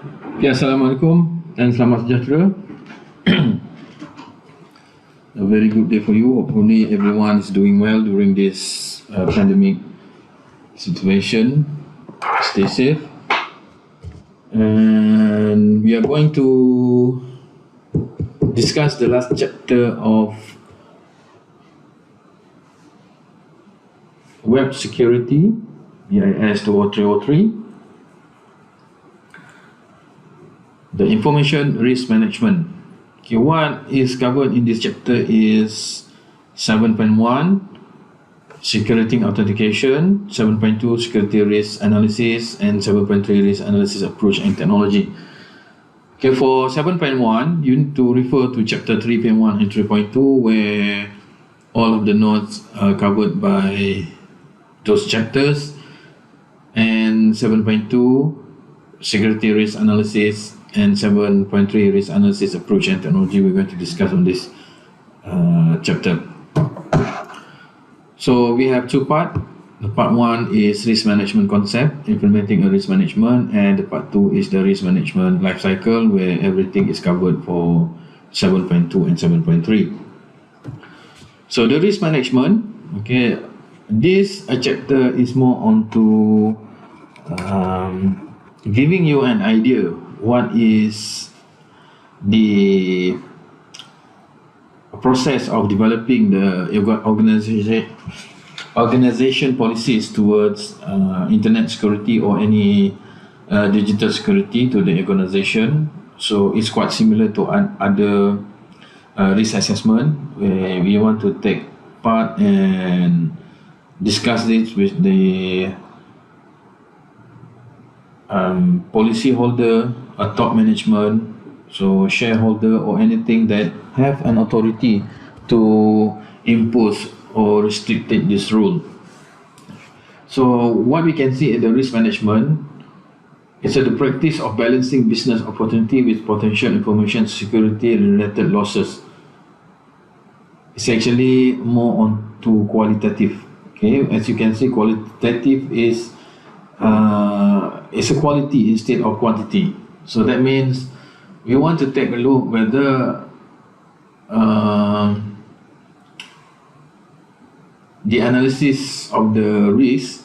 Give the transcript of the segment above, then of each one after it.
Okay, Assalamualaikum dan selamat sejahtera. A very good day for you. Hopefully everyone is doing well during this pandemic situation. Stay safe. And we are going to discuss the last chapter of web security, BIS 20303. The information risk management. Okay, what is covered in this chapter is 7.1 security authentication, 7.2 security risk analysis, and 7.3 risk analysis approach and technology. Okay, for 7.1, you need to refer to chapter 3.1 and 3.2 where all of the notes are covered by those chapters, and 7.2 security risk analysis and 7.3 risk analysis approach and technology we're going to discuss on this chapter. So we have two parts. The part one is risk management concept, implementing a risk management, and the part two is the risk management life cycle where everything is covered for 7.2 and 7.3. So the risk management, okay, this chapter is more onto giving you an idea what is the process of developing the organization policies towards internet security or any digital security to the organization. So it's quite similar to other risk assessment where we want to take part and discuss this with the policy holder, a top management, so shareholder or anything that have an authority to impose or restrict this rule. So what we can see in the risk management is the practice of balancing business opportunity with potential information security related losses. It's actually more on to qualitative. Okay, as you can see, qualitative is it's a quality instead of quantity. So that means we want to take a look whether the analysis of the risk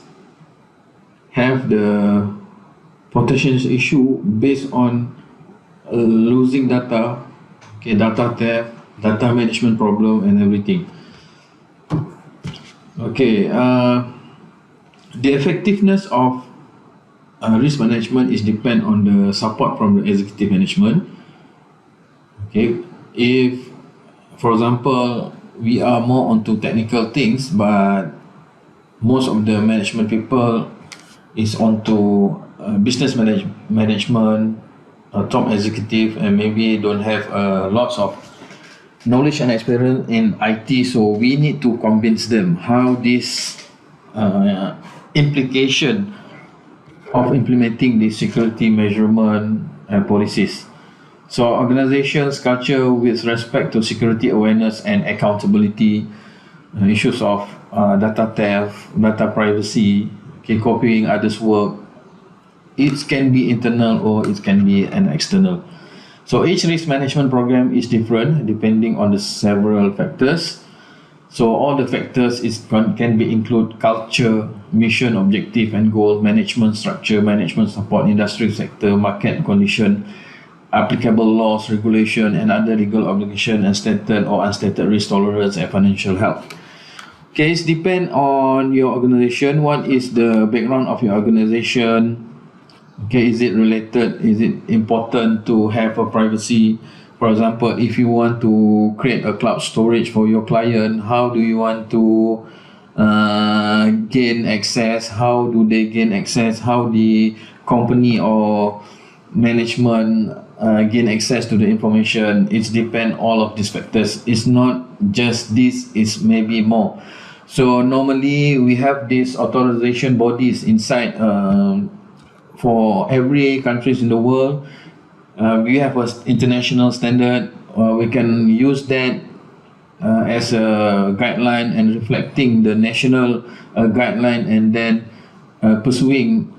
have the potential issue based on losing data, okay, data theft, data management problem, and everything. Okay, the effectiveness of risk management is depend on the support from the executive management. Okay, if for example we are more onto technical things but most of the management people is onto business management, top executive, and maybe don't have lots of knowledge and experience in IT, so we need to convince them how this implication of implementing the security measurement policies. So organizations culture with respect to security awareness and accountability, issues of data theft, data privacy, okay, copying others' work, it can be internal or it can be an external. So each risk management program is different depending on the several factors. So all the factors can be include culture, mission, objective and goal, management structure, management support, industry sector, market condition, applicable laws, regulation and other legal obligation, and stated or unstated risk tolerance and financial health. Okay, it depends on your organization. What is the background of your organization? Okay, is it related? Is it important to have a privacy? For example, if you want to create a cloud storage for your client, how do you want to gain access? How do they gain access? How the company or management gain access to the information? It's depend all of these factors. It's not just this, it's maybe more. So normally we have these authorization bodies inside for every countries in the world. We have an international standard. We can use that as a guideline and reflecting the national guideline, and then pursuing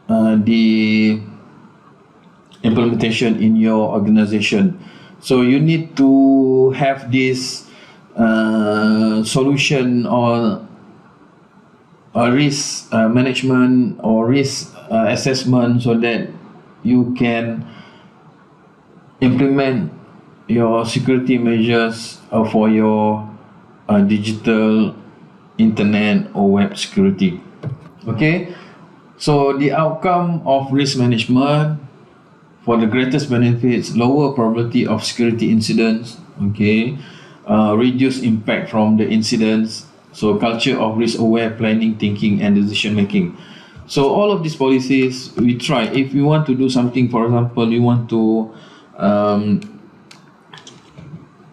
the implementation in your organization. So you need to have this solution or risk management or risk assessment, so that you can implement your security measures for your digital, internet or web security. Okay, so the outcome of risk management: for the greatest benefits, lower probability of security incidents, okay, reduce impact from the incidents, so culture of risk aware planning, thinking and decision making. So all of these policies we try. If you want to do something, for example, you want to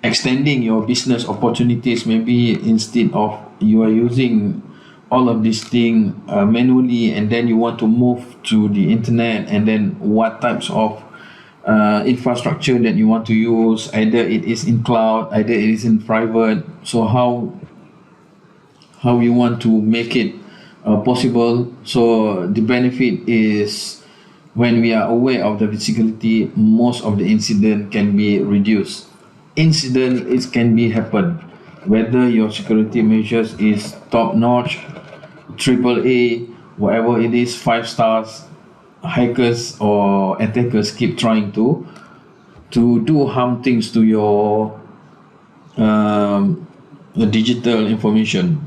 extending your business opportunities, maybe instead of you are using all of these things manually, and then you want to move to the internet, and then what types of infrastructure that you want to use, either it is in cloud, either it is in private. So how you want to make it possible. So the benefit is, when we are aware of the security, most of the incident can be reduced. Incident it can be happen whether your security measures is top notch, triple A, whatever it is, 5 stars. Hackers or attackers keep trying to do harm things to your the digital information.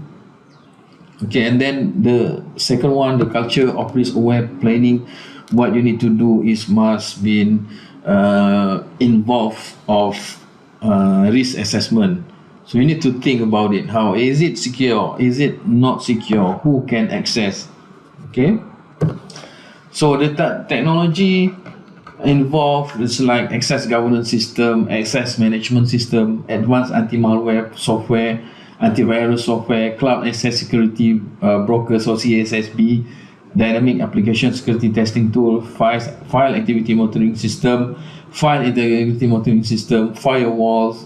Okay, and then the second one, the culture of risk aware planning. What you need to do is must be involved of risk assessment. So you need to think about it. How is it secure? Is it not secure? Who can access? Okay. So the technology involved is like access governance system, access management system, advanced anti-malware software, antivirus software, cloud access security brokers or CSSB, dynamic application security testing tool, file activity monitoring system, file integrity monitoring system, firewalls,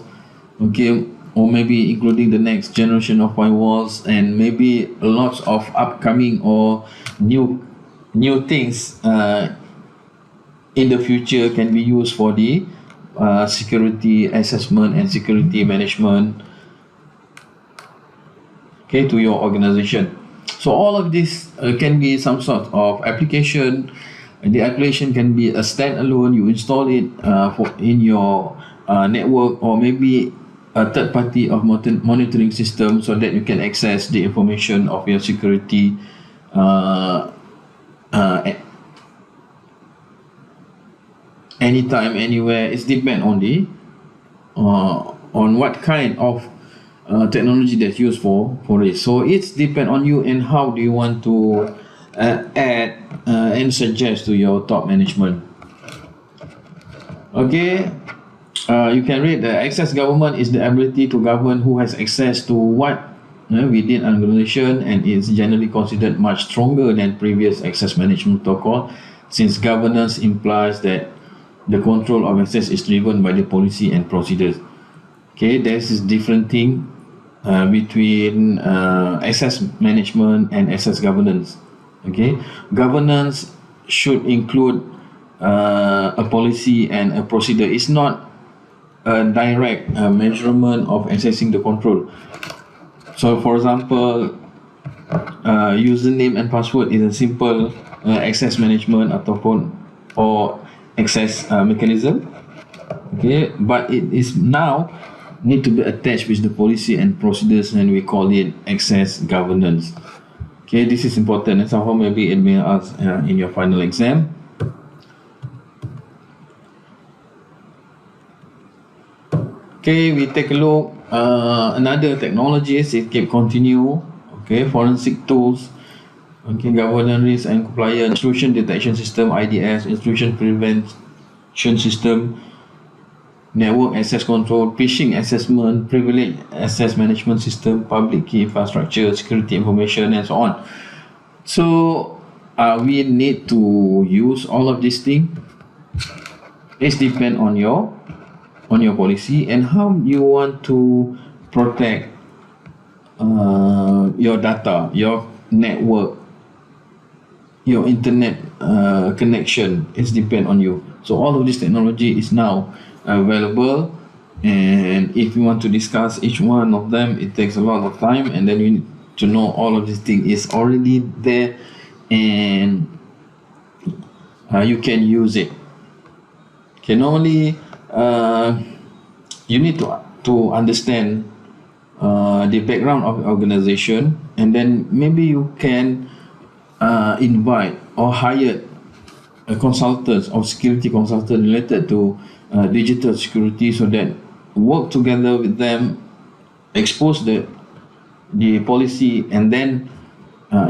okay, or maybe including the next generation of firewalls, and maybe lots of upcoming or new things in the future can be used for the security assessment and security management, okay, to your organization. So all of this can be some sort of application. The application can be a standalone. You install it in your network, or maybe a third party of monitoring system, so that you can access the information of your security anytime, anywhere. It's depend on the on what kind of technology that's used for it. So it's depend on you and how do you want to add and suggest to your top management. Okay, you can read the access government is the ability to govern who has access to what within an organization, and is generally considered much stronger than previous access management protocol, since governance implies that the control of access is driven by the policy and procedures. Okay, there's this different thing between access management and access governance. Okay, governance should include a policy and a procedure. It's not a direct measurement of accessing the control. So for example, username and password is a simple access management ataupun or access mechanism. Okay, but it is now need to be attached with the policy and procedures, and we call it access governance. Okay, this is important, and somehow maybe it may ask in your final exam. Okay, we take a look another technologies. It can continue. Okay, forensic tools. Okay, governance risk and compliance, intrusion detection system (IDS), intrusion prevention system, network access control, phishing assessment, privilege access management system, public key infrastructure, security information, and so on. So we need to use all of these things. It depends on your policy and how you want to protect your data, your network, your internet connection is depend on you. So all of this technology is now available, and if you want to discuss each one of them, it takes a lot of time, and then you need to know all of this thing is already there, and you can use it. Okay, normally you need to understand the background of the organization, and then maybe you can invite or hire a consultant or security consultant related to digital security, so that work together with them, expose the policy, and then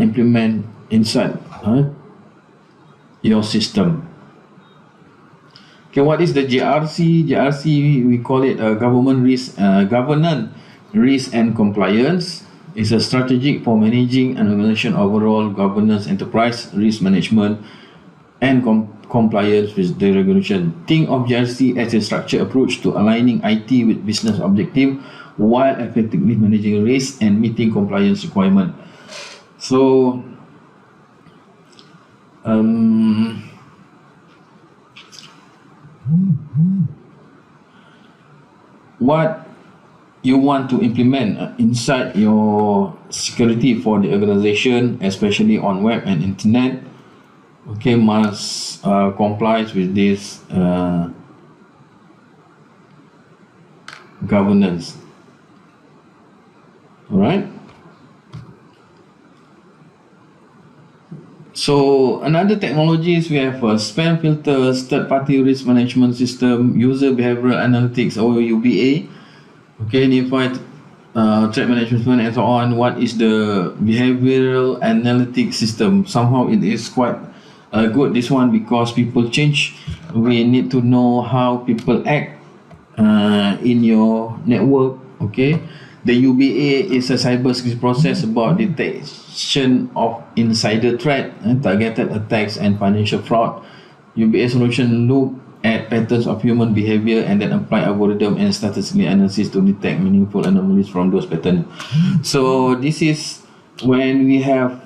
implement inside your system. Okay, what is the GRC? GRC, we call it governance, risk and compliance. It's a strategic for managing an organization overall governance, enterprise risk management, and compliance with the regulation. Think of GRC as a structured approach to aligning IT with business objective while effectively managing risk and meeting compliance requirement. So what you want to implement inside your security for the organization, especially on web and internet, okay, must comply with this governance. All right. So another technologies, we have spam filters, third-party risk management system, user behavioral analytics or UBA. Okay, unified threat management and so on. What is the behavioral analytics system? Somehow it is quite good, this one, because people change. We need to know how people act in your network. Okay, the UBA is a cybersecurity process about detection of insider threat, targeted attacks, and financial fraud. UBA solution look at patterns of human behavior and then apply algorithm and statistical analysis to detect meaningful anomalies from those patterns. So this is when we are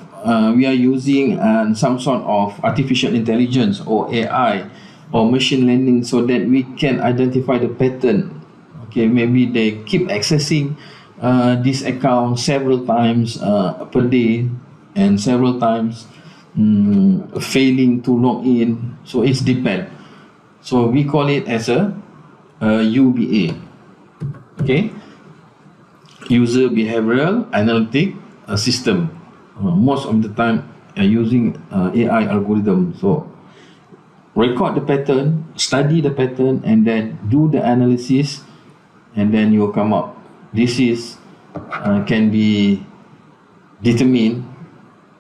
using some sort of artificial intelligence or AI or machine learning, so that we can identify the pattern. Okay, maybe they keep accessing this account several times per day, and several times failing to log in. So it's depend. So we call it as a UBA. Okay, user behavioral analytic system. Most of the time using AI algorithm. So record the pattern, study the pattern, and then do the analysis, and then you will come up. This is can be determined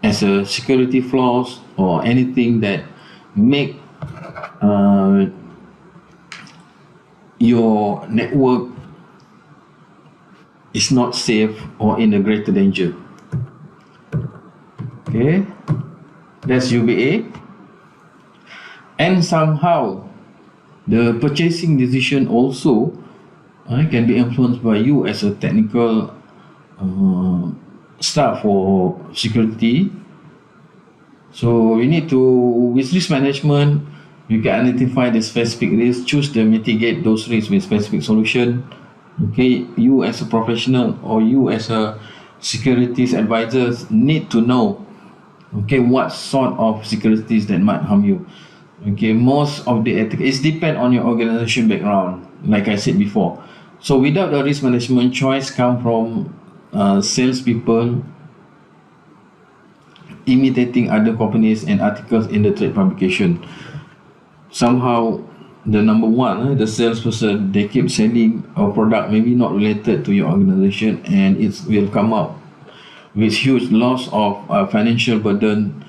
as a security flaws or anything that make your network is not safe or in a greater danger. Okay, that's UBA. And somehow the purchasing decision also can be influenced by you as a technical staff for security. So you need to, with risk management, you can identify the specific risks, choose to mitigate those risks with specific solution. Okay, you as a professional or you as a securities advisors need to know, okay, what sort of securities that might harm you. Okay, most of the ethics depend on your organization background, like I said before. So without the risk management, choice come from salespeople imitating other companies and articles in the trade publication. Somehow the number one, the salesperson, they keep selling a product maybe not related to your organization, and it will come up with huge loss of financial burden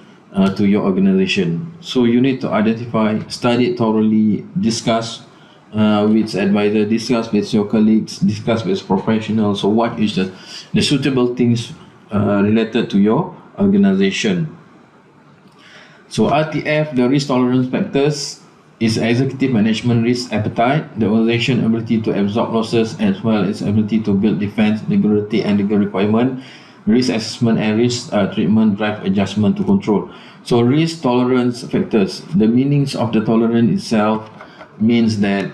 to your organization. So you need to identify, study it thoroughly, discuss with advisor, discuss with your colleagues, discuss with professionals. So what is the suitable things related to your organization. So RTF, the risk tolerance factors, is executive management risk appetite, the organization ability to absorb losses, as well as ability to build defense, legality and legal requirement, risk assessment and risk treatment, drive adjustment to control. So risk tolerance factors. The meanings of the tolerance itself means that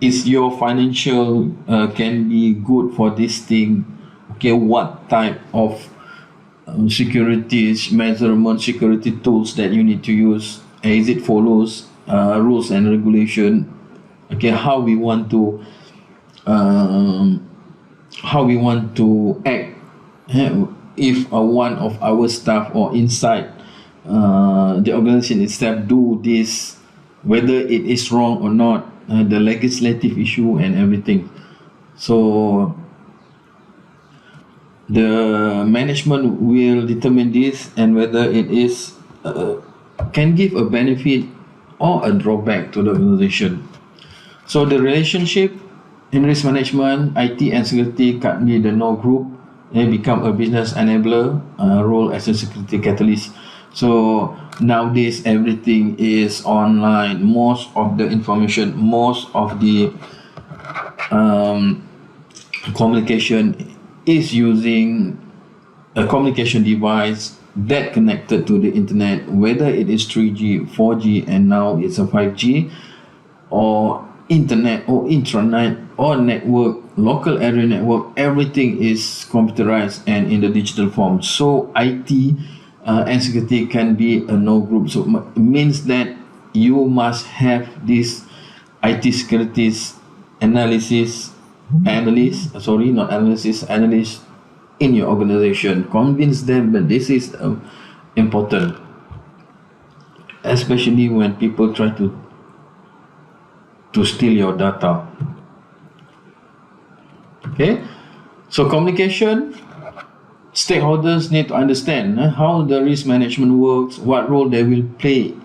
is your financial can be good for this thing. Okay, what type of securities measurement security tools that you need to use? Is it follows rules and regulation? Okay, um, how we want to act if one of our staff or inside the organization itself do this, whether it is wrong or not, the legislative issue and everything. So the management will determine this and whether it is can give a benefit or a drawback to the organization. So the relationship in risk management, IT and security can be the no group. They become a business enabler, role as a security catalyst. So nowadays everything is online. Most of the information, most of the communication is using a communication device that connected to the internet, whether it is 3G, 4G, and now it's a 5G, or internet or intranet or network, local area network. Everything is computerized and in the digital form. So IT and security can be a no group. So it means that you must have this IT securities analysis analyst in your organization. Convince them that this is important, especially when people try to steal your data. Okay, so communication, stakeholders need to understand how the risk management works, what role they will play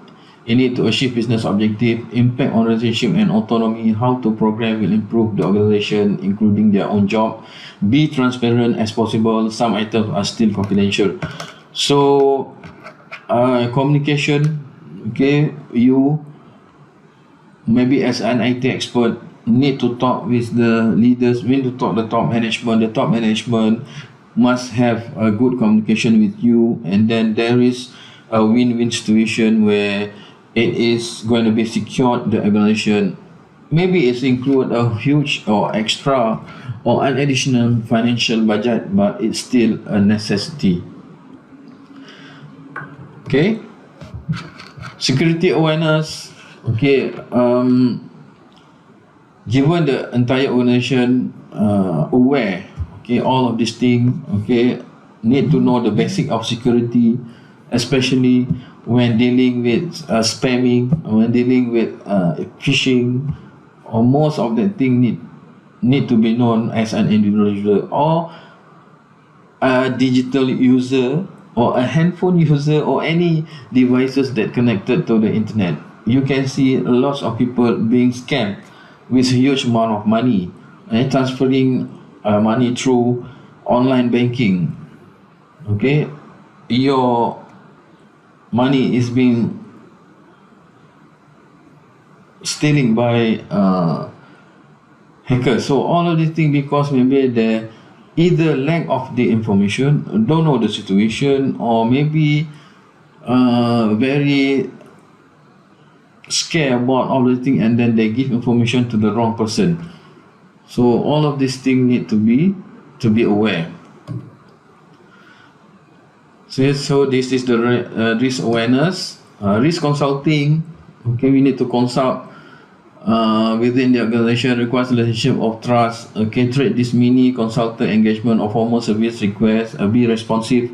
in it to achieve business objective, impact on relationship and autonomy, how to program will improve the organization, including their own job. Be transparent as possible. Some items are still confidential. So communication, okay, you maybe as an IT expert need to talk with the leaders, need to talk the top management. The top management must have a good communication with you, and then there is a win-win situation where it is going to be secured the organization. Maybe it's include a huge or extra or an additional financial budget, but it's still a necessity. Okay, security awareness. Okay, given the entire organization aware, okay, all of these things, okay, need to know the basic of security, especially when dealing with spamming, when dealing with phishing, or most of the thing need to be known as an individual user or a digital user or a handphone user or any devices that connected to the internet. You can see lots of people being scammed with a huge amount of money and transferring money through online banking. Okay, your money is being stealing by hackers. So all of these things because maybe the either lack of the information, don't know the situation, or maybe very scared about all the thing, and then they give information to the wrong person. So all of these things need to be aware. So this is the risk awareness, risk consulting. Okay, we need to consult within the organization, requires relationship of trust. Okay, treat this mini consultant engagement or formal service request. Be responsive.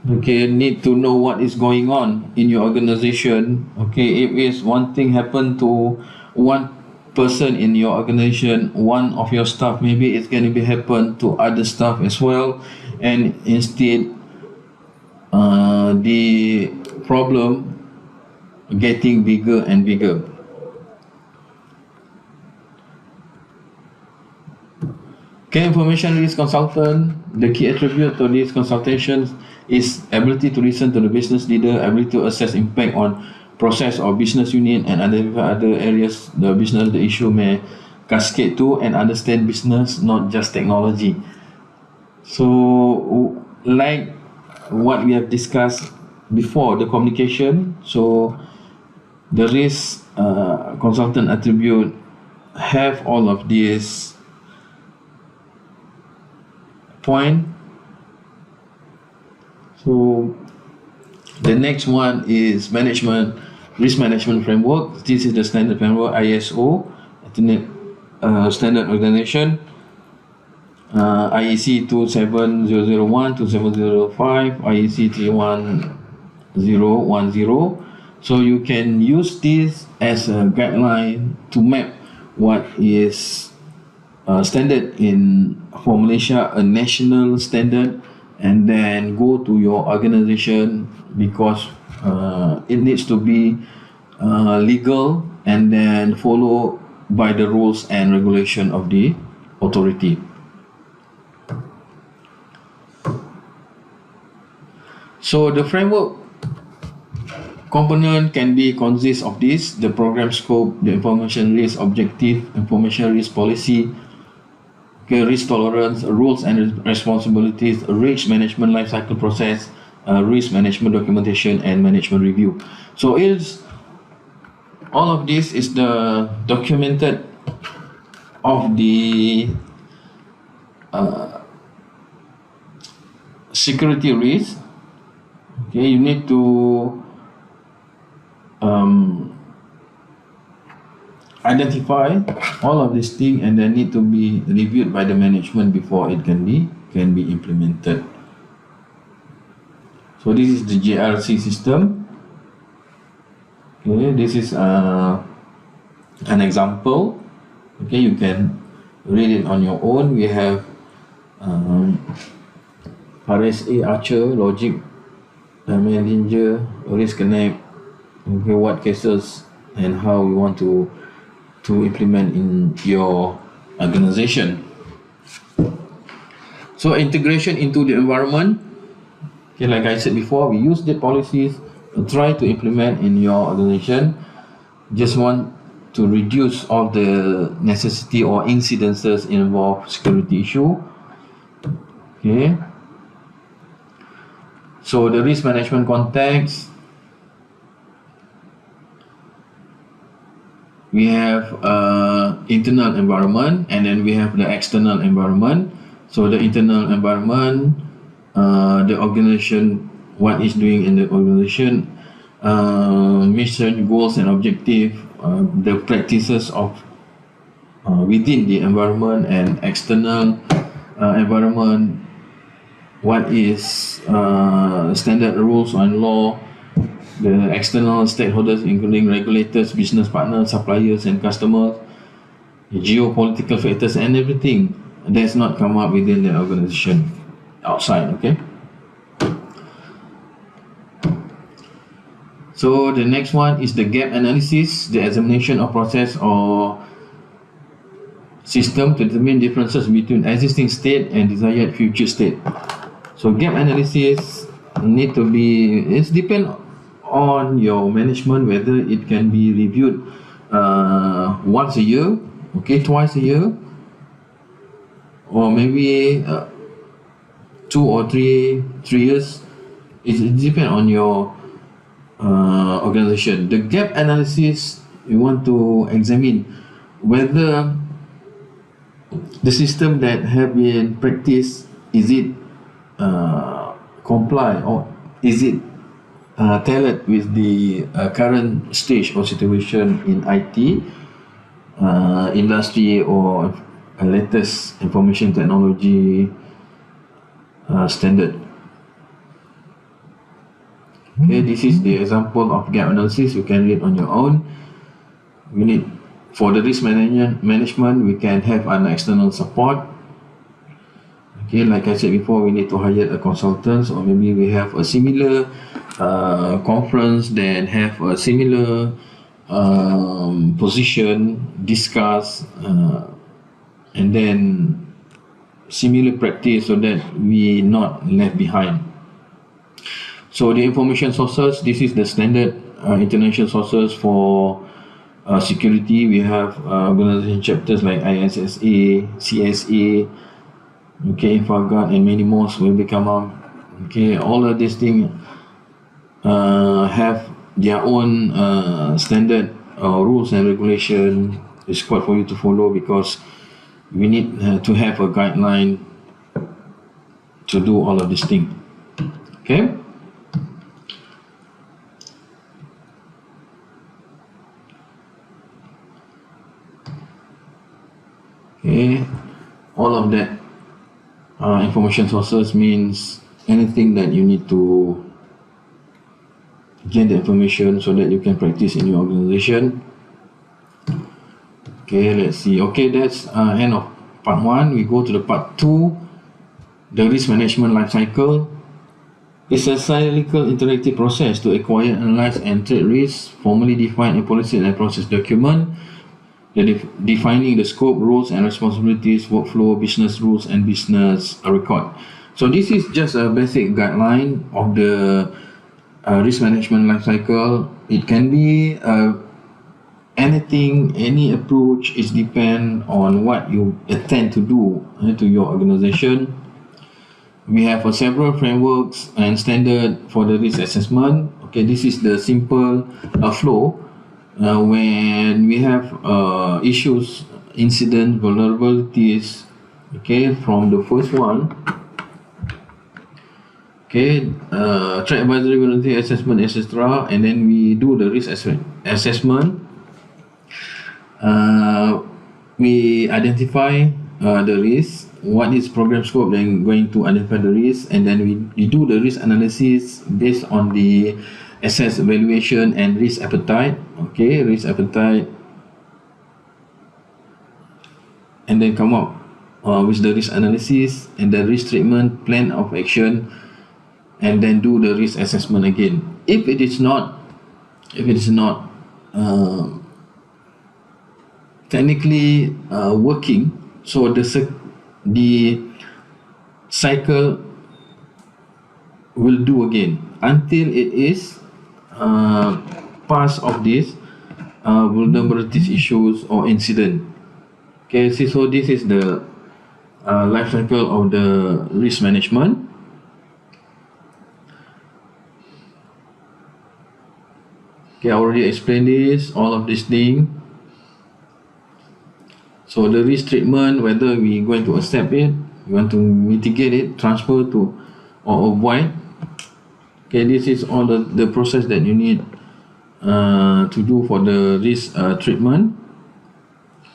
Okay, need to know what is going on in your organization. Okay, if is one thing happen to one person in your organization, one of your staff, maybe it's going to be happen to other staff as well, and instead the problem getting bigger and bigger. Okay, information risk consultant, the key attribute to these consultations is ability to listen to the business leader, ability to assess impact on process or business unit and identify other areas the business the issue may cascade to, and understand business, not just technology. So like what we have discussed before, the communication. So the risk consultant attribute have all of these point. So the next one is risk management framework. This is the standard framework, ISO, standard organization, IEC 27001, 27005, IEC 31010. So you can use this as a guideline to map what is standard for Malaysia, a national standard, and then go to your organization, because it needs to be legal and then follow by the rules and regulation of the authority. So the framework component can consist of this: the program scope, the information risk objective, information risk policy, risk tolerance, rules and responsibilities, risk management life cycle process, risk management documentation, and management review. So all of this is the documented of the security risk. Okay, you need to identify all of these things, and they need to be reviewed by the management before it can be implemented. So this is the JRC system. Okay, this is an example. Okay, you can read it on your own. We have RSA, Archer, Logic, Manager, Risk Connect. Okay, what cases and how you want to implement in your organization. So integration into the environment. Okay, like I said before, we use the policies to try to implement in your organization. Just want to reduce all the necessity or incidences involved security issue. Okay. So the risk management context, we have internal environment, and then we have the external environment. So the internal environment, the organization, what is doing in the organization, mission, goals and objective, the practices of within the environment, and external environment, what is standard rules and law, the external stakeholders including regulators, business partners, suppliers and customers, geopolitical factors, and everything that's not come up within the organization outside. Okay, so the next one is the gap analysis, the examination of process or system to determine differences between existing state and desired future state. So gap analysis need to be, it's depend on your management whether it can be reviewed once a year, okay, twice a year, or maybe 2 or 3 years. It depends on your organization. The gap analysis, you want to examine whether the system that have been practiced, is it comply, or is it tailored with the current stage or situation in IT industry or latest information technology standard. Okay, this is the example of gap analysis. You can read on your own. We need, for the risk management, we can have an external support. Okay, like I said before, we need to hire a consultant, or maybe we have a similar conference, then have a similar position, discuss, and then similar practice so that we not left behind. So the information sources, this is the standard international sources for security. We have organization chapters like ISSA, CSA, okay, InfoGuard, and many more will become up. Okay, all of these things have their own standard rules and regulation. It's quite for you to follow, because we need to have a guideline to do all of these things. Okay. Okay, all of that information sources means anything that you need to gain the information so that you can practice in your organization. Okay, let's see. Okay, that's end of part 1. We go to the part 2, the risk management life cycle. It's a cyclical interactive process to acquire, analyze, and trade risks, formally define a policy and process document, defining the scope, roles and responsibilities, workflow, business rules, and business record. So this is just a basic guideline of the risk management life cycle. It can be anything, any approach. It depends on what you intend to do to your organization. We have several frameworks and standard for the risk assessment. Okay, this is the simple flow. When we have issues, incident, vulnerabilities, okay, from the first one, okay, threat advisory, vulnerability assessment, etc., and then we do the risk assessment. We identify the risk, what is program scope, then going to identify the risk, and then we do the risk analysis based on the assess, evaluation, and risk appetite. Okay, risk appetite, and then come up with the risk analysis and the risk treatment plan of action, and then do the risk assessment again. If it is not technically working, so the cycle will do again until it is past of this vulnerabilities issues or incident. Okay, so this is the life cycle of the risk management. Okay, I already explained this, all of these things. So the risk treatment, whether we going to accept it, we want to mitigate it, transfer to, or avoid. Okay, this is all the process that you need to do for the risk treatment.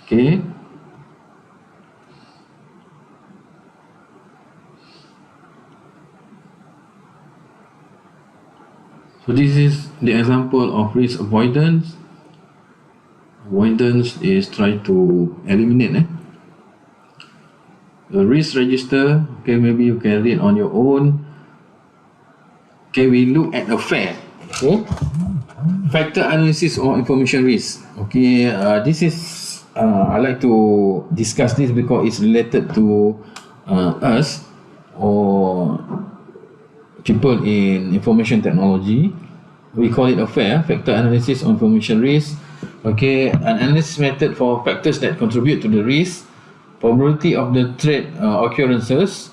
Okay. So this is the example of risk avoidance. Avoidance is try to eliminate the risk register. Okay, maybe you can read on your own. Okay, we look at a fair. Okay, factor analysis or information risk. Okay, this is I like to discuss this because it's related to us or people in information technology. We call it a FAIR, factor analysis on information risk. Okay, an analysis method for factors that contribute to the risk, probability of the threat occurrences,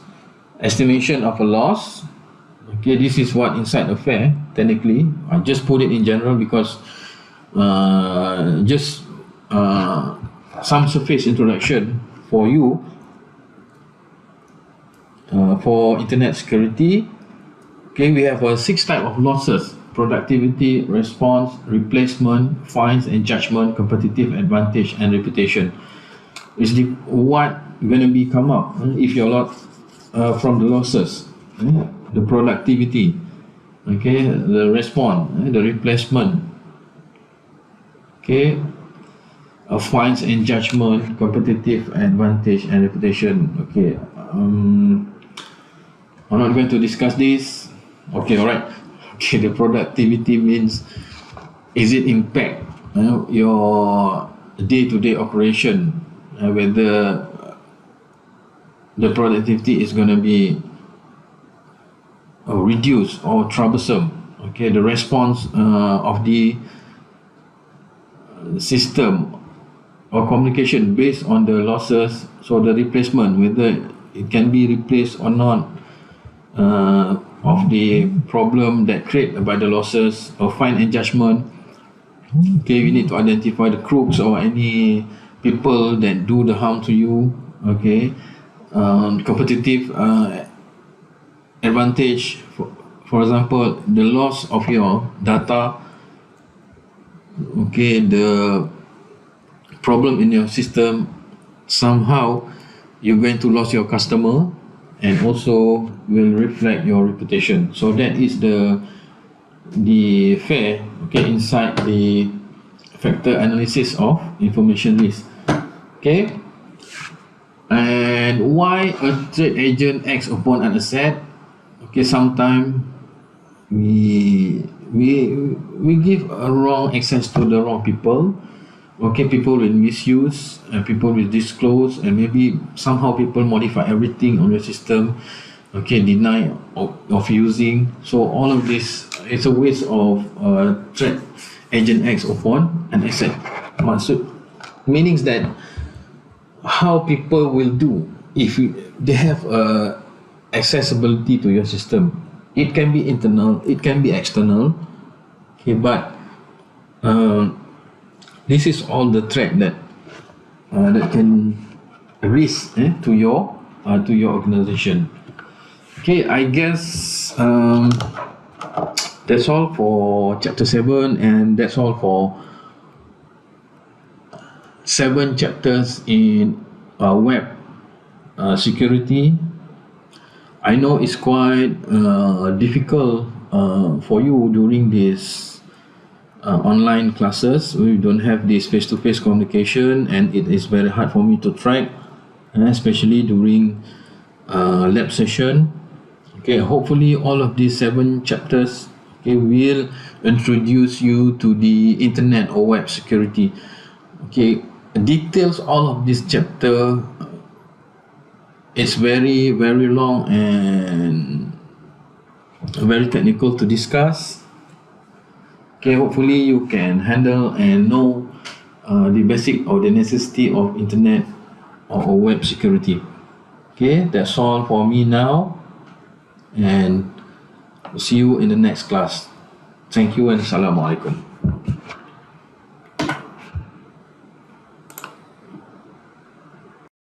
estimation of a loss. Okay, this is what inside a FAIR. Technically, I just put it in general because just some surface introduction for you for internet security. Okay, we have 6 types of losses: productivity, response, replacement, fines and judgment, competitive advantage, and reputation. Is the what going to be come up if you're lot from the losses, the productivity, okay, the response, the replacement, okay, fines and judgment, competitive advantage, and reputation. Okay, I'm not going to discuss this. Okay, all right. Okay, the productivity means, is it impact your day-to-day operation, whether the productivity is going to be reduced or troublesome. Okay, the response of the system or communication based on the losses. So the replacement, whether it can be replaced or not, of the problem that created by the losses or fine and judgment. Okay, we need to identify the crooks or any people that do the harm to you. Okay, competitive advantage, for example, the loss of your data. Okay, the problem in your system, somehow you're going to lose your customer and also will reflect your reputation. So that is the fair, okay, inside the factor analysis of information risk. Okay, and why a trade agent acts upon an asset. Okay, sometimes we give a wrong access to the wrong people. Okay, people will misuse and people will disclose, and maybe somehow people modify everything on your system. Okay, deny of using. So all of this is a waste of trade agent acts upon an asset. Maksud meanings that how people will do if they have accessibility to your system. It can be internal, it can be external. Okay, but this is all the threat that that can risk to your organization. Okay, I guess that's all for chapter 7, and that's all for 7 chapters in web security. I know it's quite difficult for you during this online classes. We don't have this face-to-face communication, and it is very hard for me to track, especially during lab session. Okay, hopefully all of these 7 chapters, okay, will introduce you to the internet or web security. Okay, details all of this chapter is very long and very technical to discuss. Okay, hopefully you can handle and know the basic or the necessity of internet or web security. Okay, that's all for me now, and see you in the next class. Thank you and Assalamualaikum.